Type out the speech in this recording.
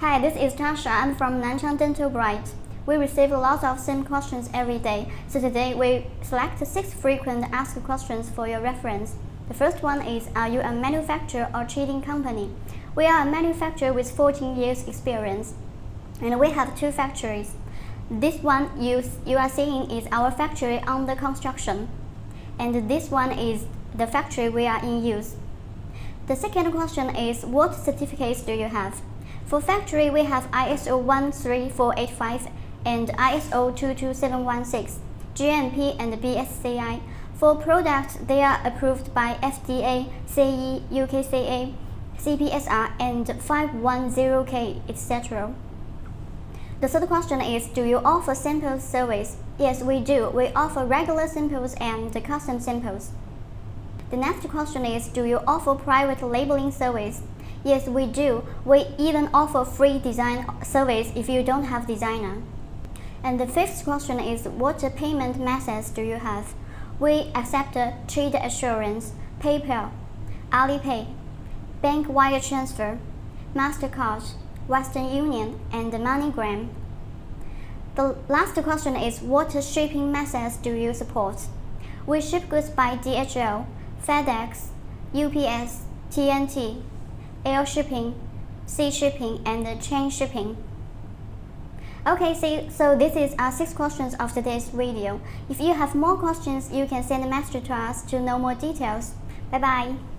Hi, this is Tasha. I'm from Nanchang Dental Bright. We receive a lot of same questions every day, so today we select 6 frequent asked questions for your reference. The first one is, are you a manufacturer or trading company? We are a manufacturer with 14 years experience, and we have 2 factories. This one you are seeing is our factory under construction, and this one is the factory we are in use. The second question is, what certificates do you have? For factory, we have ISO 13485 and ISO 22716, GMP and BSCI. For products, they are approved by FDA, CE, UKCA, CPSR, and 510K, etc. The third question is, do you offer sample service? Yes, we do. We offer regular samples and custom samples. The next question is, do you offer private labeling service? Yes, we do. We even offer free design service if you don't have designer. And the fifth question is, what payment methods do you have? We accept trade assurance, PayPal, Alipay, bank wire transfer, MasterCard, Western Union, and MoneyGram. The last question is, what shipping methods do you support? We ship goods by DHL, FedEx, UPS, TNT, air shipping, sea shipping, and chain shipping. Okay, so this is our 6 questions of today's video. If you have more questions, you can send a message to us to know more details. Bye bye.